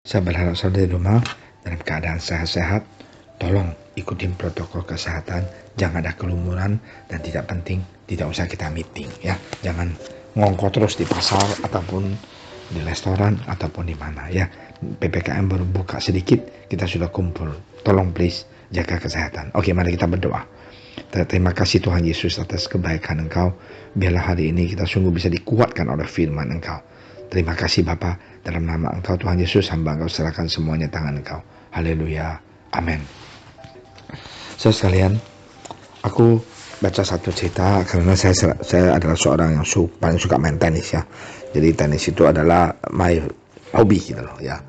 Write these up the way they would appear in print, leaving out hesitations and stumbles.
Saya berharap saudara di rumah dalam keadaan sehat-sehat. Tolong ikutin protokol kesehatan, jangan ada kerumunan, dan tidak penting tidak usah kita meeting ya. Jangan ngongkot terus di pasar ataupun di restoran ataupun di mana ya. PPKM baru buka sedikit, kita sudah kumpul. Tolong please jaga kesehatan. Oke, mari kita berdoa. Terima kasih Tuhan Yesus atas kebaikan Engkau. Biarlah hari ini kita sungguh bisa dikuatkan oleh firman Engkau. Terima kasih Bapa, dalam nama Engkau Tuhan Yesus, hamba Engkau serahkan semuanya tangan Engkau. Haleluya. Amin. Saudara sekalian, aku baca satu cerita karena saya adalah seorang yang paling suka main tenis ya. Jadi tenis itu adalah my hobi gitu loh ya.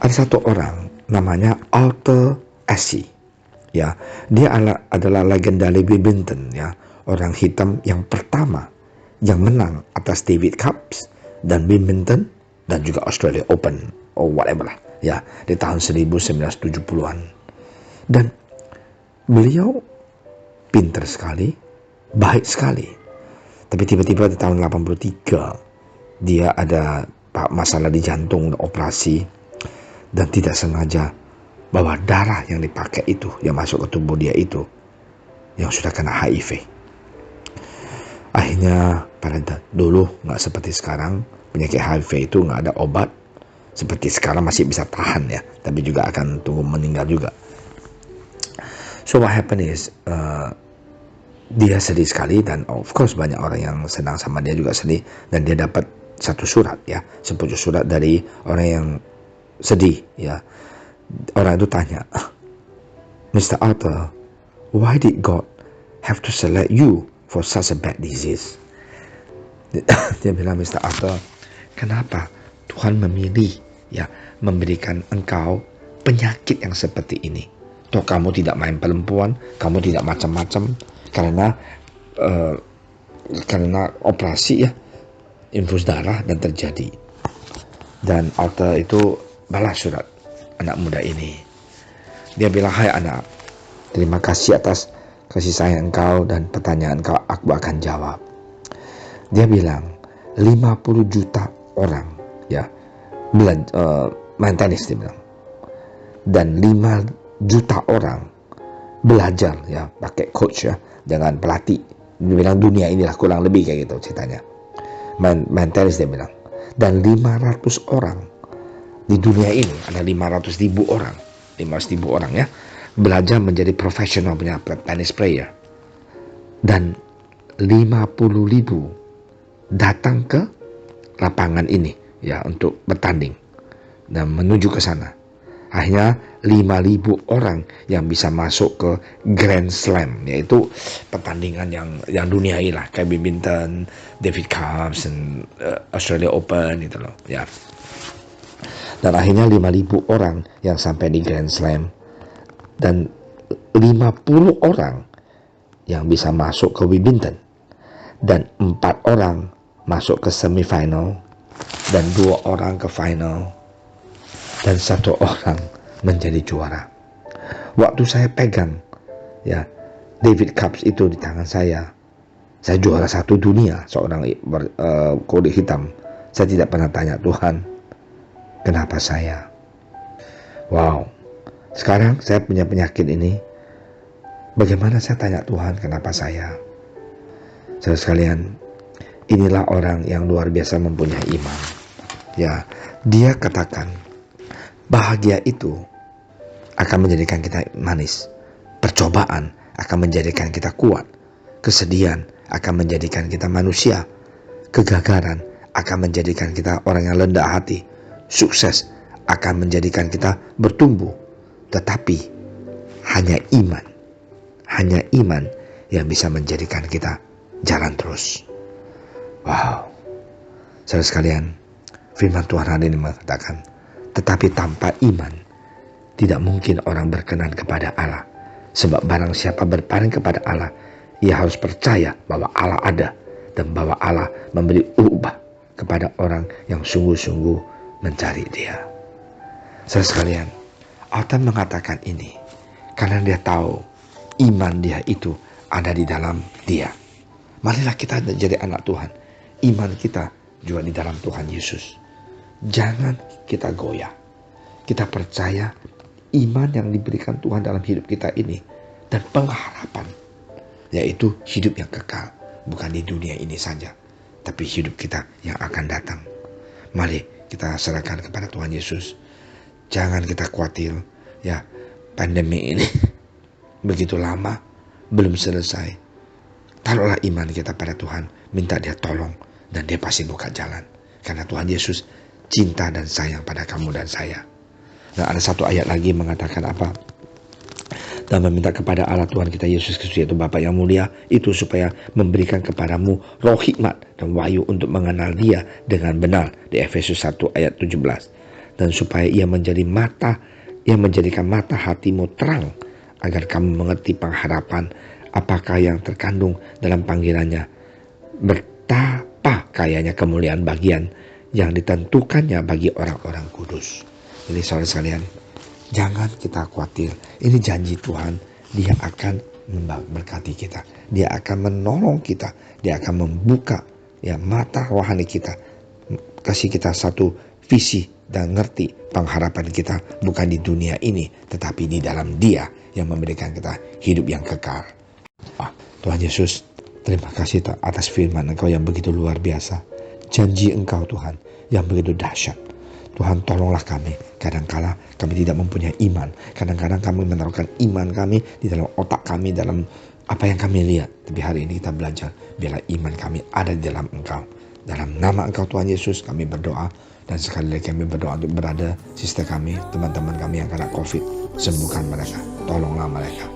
Ada satu orang namanya Arthur Ashe. Ya, dia adalah legenda badminton ya, orang hitam yang pertama yang menang atas David Cups dan Wimbledon dan juga Australia Open or whatever lah ya di tahun 1970-an. Dan beliau pintar sekali, baik sekali. Tapi tiba-tiba di tahun 83 dia ada masalah di jantung, operasi, dan tidak sengaja bahwa darah yang dipakai itu, yang masuk ke tubuh dia itu, yang sudah kena HIV. Akhirnya pada dulu nggak seperti sekarang, penyakit HIV itu nggak ada obat. Seperti sekarang masih bisa tahan ya, tapi juga akan tunggu meninggal juga. So what happened is, dia sedih sekali, dan of course banyak orang yang senang sama dia juga sedih. Dan dia dapat satu surat ya, sepucuk surat dari orang yang sedih ya. Orang itu tanya, Mr. Arthur, why did God have to select you for such a bad disease? Dia bilang, Mr. Arthur, kenapa Tuhan memilih ya memberikan engkau penyakit yang seperti ini? Toh kamu tidak main perempuan, kamu tidak macam-macam karena operasi ya, infus darah dan terjadi. Dan Arthur itu balas surat anak muda ini. Dia bilang, hai anak, terima kasih atas kasih sayang engkau dan pertanyaan engkau aku akan jawab. Dia bilang 50 juta orang ya main tenis, dia bilang, dan 5 juta orang belajar ya pakai coach ya dengan pelatih. Dia bilang dunia inilah kurang lebih kayak gitu ceritanya, main tenis dia bilang. Dan 500 orang di dunia ini, ada 500.000 orang ya, belajar menjadi profesional punya tenis player. Dan 50.000 datang ke lapangan ini ya untuk bertanding dan menuju ke sana. Akhirnya 5.000 orang yang bisa masuk ke Grand Slam, yaitu pertandingan yang duniai lah, kayak badminton, David Cups, dan Australia Open gitu loh ya. Dan akhirnya 5.000 orang yang sampai di Grand Slam, dan 50 orang yang bisa masuk ke Wimbledon, dan 4 orang masuk ke semifinal, dan 2 orang ke final, dan 1 orang menjadi juara. Waktu saya pegang ya David Cups itu di tangan saya juara 1 dunia, seorang kulit hitam. Saya tidak pernah tanya Tuhan, kenapa saya? Wow, sekarang saya punya penyakit ini. Bagaimana saya tanya Tuhan, kenapa saya? Saudara sekalian, inilah orang yang luar biasa mempunyai iman. Ya, dia katakan, bahagia itu akan menjadikan kita manis. Percobaan akan menjadikan kita kuat. Kesedihan akan menjadikan kita manusia. Kegagalan akan menjadikan kita orang yang rendah hati. Sukses akan menjadikan kita bertumbuh. Tetapi hanya iman yang bisa menjadikan kita jalan terus. Wow. Saudara sekalian, firman Tuhan hari ini mengatakan, tetapi tanpa iman tidak mungkin orang berkenan kepada Allah. Sebab barang siapa berpaling kepada Allah, ia harus percaya bahwa Allah ada dan bahwa Allah memberi upah kepada orang yang sungguh-sungguh mencari Dia. Saudara sekalian, Arthur mengatakan ini karena dia tahu iman dia itu ada di dalam dia. Marilah kita jadi anak Tuhan. Iman kita juga di dalam Tuhan Yesus. Jangan kita goyah. kita percaya iman yang diberikan Tuhan dalam hidup kita ini dan pengharapan, yaitu hidup yang kekal, bukan di dunia ini saja, tapi hidup kita yang akan datang. Mari kita serahkan kepada Tuhan Yesus. Jangan kita khawatir, ya, pandemi ini begitu lama belum selesai. Taruhlah iman kita pada Tuhan, minta Dia tolong, dan Dia pasti buka jalan. Karena Tuhan Yesus cinta dan sayang pada kamu dan saya. Dan ada satu ayat lagi mengatakan apa? Dan meminta kepada Allah Tuhan kita Yesus Kristus, yaitu Bapa yang mulia, itu supaya memberikan kepadamu roh hikmat dan wahyu untuk mengenal Dia dengan benar, di Efesus 1 ayat 17. Dan supaya Ia menjadikan mata hatimu terang, agar kamu mengerti pengharapan apakah yang terkandung dalam panggilannya, betapa kayanya kemuliaan bagian yang ditentukannya bagi orang-orang kudus. Jadi saudara sekalian, jangan kita khawatir. Ini janji Tuhan, Dia akan memberkati kita, Dia akan menolong kita, Dia akan membuka mata rohani kita, kasih kita satu visi dan ngerti pengharapan kita bukan di dunia ini, tetapi di dalam Dia yang memberikan kita hidup yang kekal. Tuhan Yesus, terima kasih atas firman Engkau yang begitu luar biasa. Janji Engkau Tuhan yang begitu dahsyat. Tuhan, tolonglah kami. Kadang-kala kami tidak mempunyai iman. Kadang-kadang kami menaruhkan iman kami di dalam otak kami, dalam apa yang kami lihat. Tapi hari ini kita belajar, biarlah iman kami ada di dalam Engkau. Dalam nama Engkau Tuhan Yesus kami berdoa. Dan sekali lagi kami berdoa untuk berada sister kami, teman-teman kami yang kena COVID. Sembuhkan mereka, tolonglah mereka.